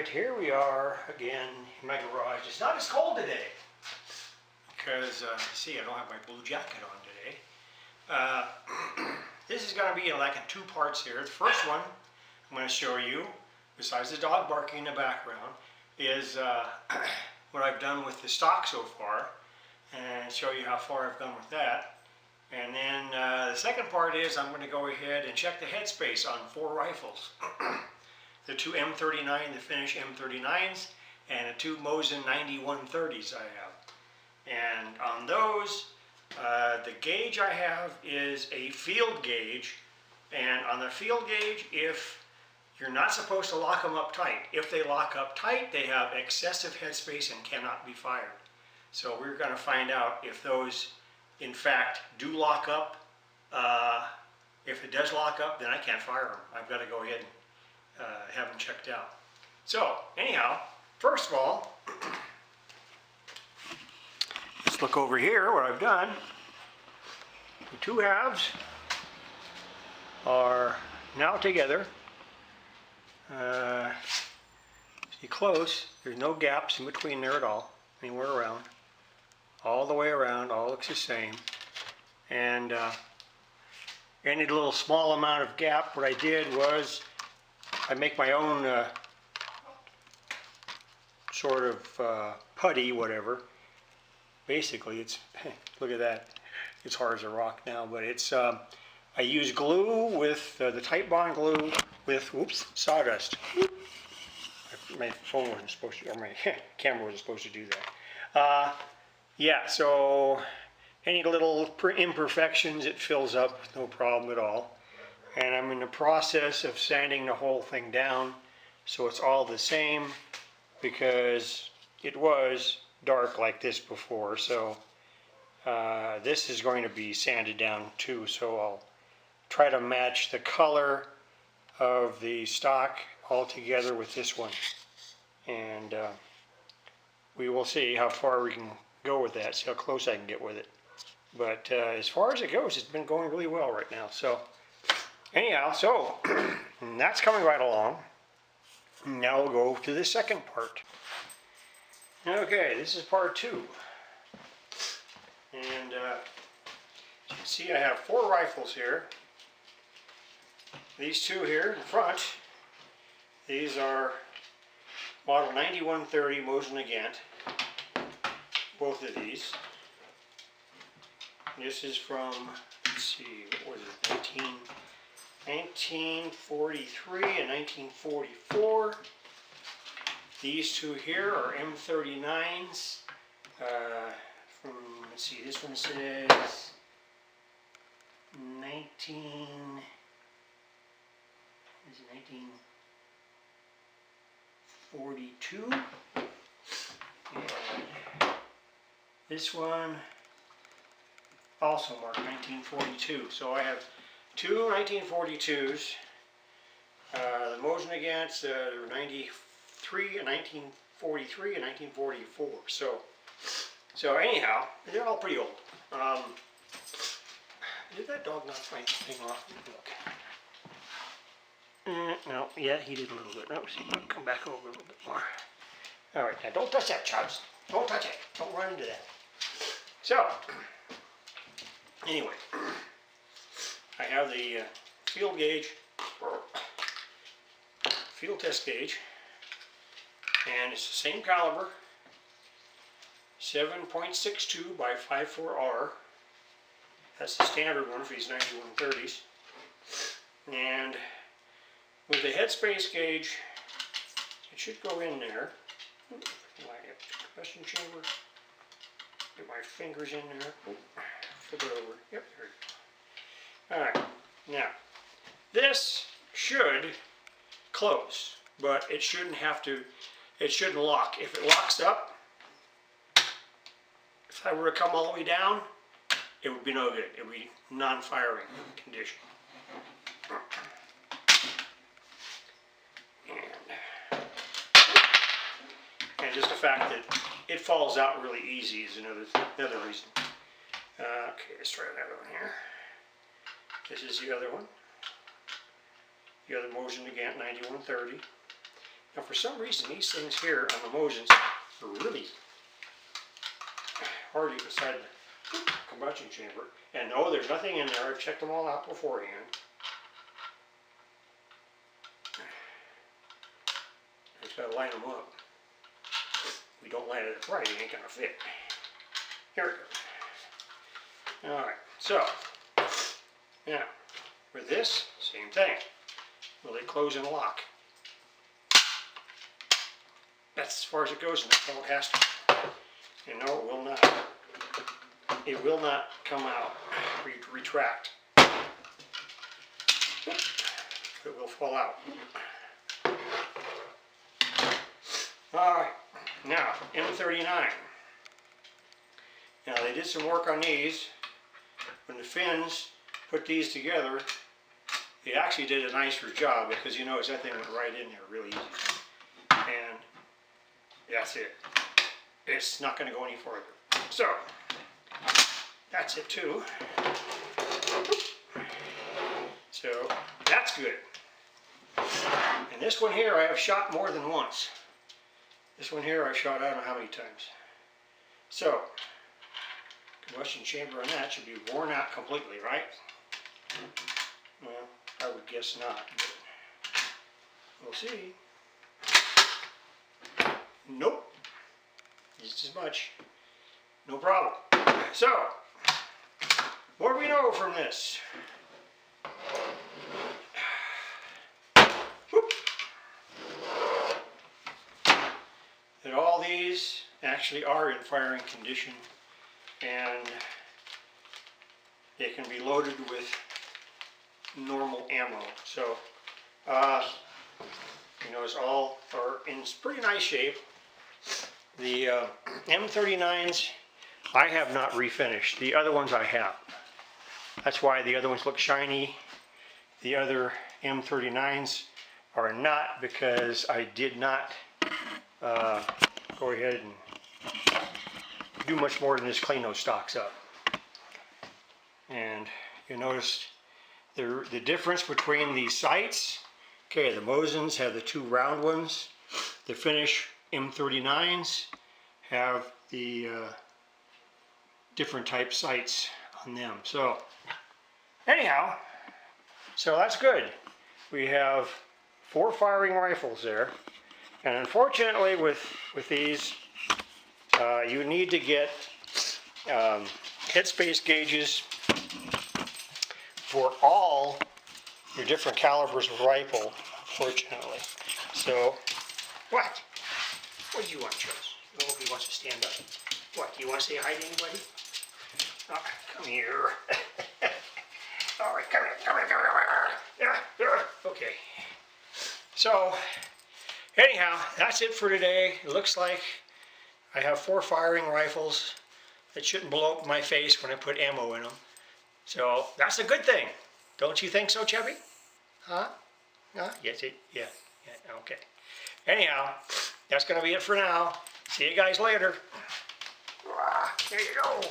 Alright, here we are again in my garage. It's not as cold today because, see, I don't have my blue jacket on today. This is going to be like in two parts here. The first one I'm going to show you, besides the dog barking in the background, is what I've done with the stock so far, and show you how far I've gone with that. And then the second part is I'm going to go ahead and check the headspace on 4 rifles. The 2 M39, the Finnish M39s, and the 2 Mosen 9130s I have. And on those, the gauge I have is a field gauge. And on the field gauge, if you're not supposed to lock them up tight. If they lock up tight, they have excessive headspace and cannot be fired. So we're going to find out if those, in fact, do lock up. If it does lock up, then I can't fire them. I've got to go ahead and have them checked out. So, anyhow, first of all, let's look over here what I've done. The 2 halves are now together. See close, there's no gaps in between there at all, anywhere around. All the way around, all looks the same. And any little small amount of gap, what I did was I make my own sort of putty, whatever. Basically, it's, look at that, it's hard as a rock now, but it's, I use glue with the Type Bond glue with, whoops, sawdust. My phone wasn't supposed to, or my camera wasn't supposed to do that. Yeah, so any little imperfections, it fills up with no problem at all. And I'm in the process of sanding the whole thing down so it's all the same, because it was dark like this before. So this is going to be sanded down too, so I'll try to match the color of the stock all together with this one. And we will see how far we can go with that, see how close I can get with it. But as far as it goes, it's been going really well right now. So anyhow, so that's coming right along. Now we'll go to the second part. Okay, this is part 2. And as you can see, I have 4 rifles here. These 2 here in front, these are model 9130 Mosen Nagant. Both of these. This is from, let's see, what was it, 1943 and 1944. These 2 here are M39s. From, let's see, this one says 1942. And this one also marked 1942. So I have 2 1942s. The Mosen Nagants, 93 and 1943 and 1944. So anyhow, they're all pretty old. Did that dog knock my thing off? Look. No, yeah, he did a little bit. No, see, I'll come back over a little bit more. All right, now don't touch that, Chubbs. Don't touch it. Don't run into that. So, anyway, I have the field gauge, field test gauge, and it's the same caliber, 7.62 by 5.4R. That's the standard one for these 9130s. And with the headspace gauge, it should go in there. Line up the combustion chamber. Get my fingers in there. Flip it over. Yep, there you go. Alright, now, this should close, but it shouldn't have to, it shouldn't lock. If it locks up, if I were to come all the way down, it would be no good. It would be non-firing condition. And just the fact that it falls out really easy is another reason. Okay, let's try another one here. This is the other one. The other Mosen Nagant 9130. Now for some reason these things here on the Mosens are really hard to beside the combustion chamber. And no, there's nothing in there. I've checked them all out beforehand. I just gotta line them up. If we don't line it up right, it ain't gonna fit. Here we go. Alright, so now with this, same thing. Will they close and lock? That's as far as it goes, and that's all it has to. And no, it will not. It will not come out, retract. It will fall out. Alright, now M39. Now they did some work on these. When the Finns put these together, they actually did a nicer job, because you notice that thing went right in there really easy. And that's it. It's not going to go any further. So, that's it too. So, that's good. And this one here I have shot more than once. This one here I shot I don't know how many times. So, combustion chamber on that should be worn out completely, right? Well, I would guess not, but we'll see. Nope. Just as much. No problem. So, what do we know from this? That all these actually are in firing condition, and they can be loaded with normal ammo. So, you know, it's all are in pretty nice shape. The M39s I have not refinished. The other ones I have. That's why the other ones look shiny. The other M39s are not, because I did not go ahead and do much more than just clean those stocks up. And you notice the difference between these sights. Okay, the Mosens have the two round ones. The Finnish M39s have the different type sights on them. So anyhow, so that's good. We have 4 firing rifles there, and unfortunately with these you need to get headspace gauges for all your different calibers of rifle, unfortunately. So what do you want, Charles? Oh, he wants to stand up. What, do you want to say hi to anybody? Oh, come here. All right, come here. Yeah. Okay. So, anyhow, that's it for today. It looks like I have 4 firing rifles that shouldn't blow up my face when I put ammo in them. So, that's a good thing. Don't you think so, Chevy? Huh? Yes, yeah, okay. Anyhow, that's going to be it for now. See you guys later. There you go.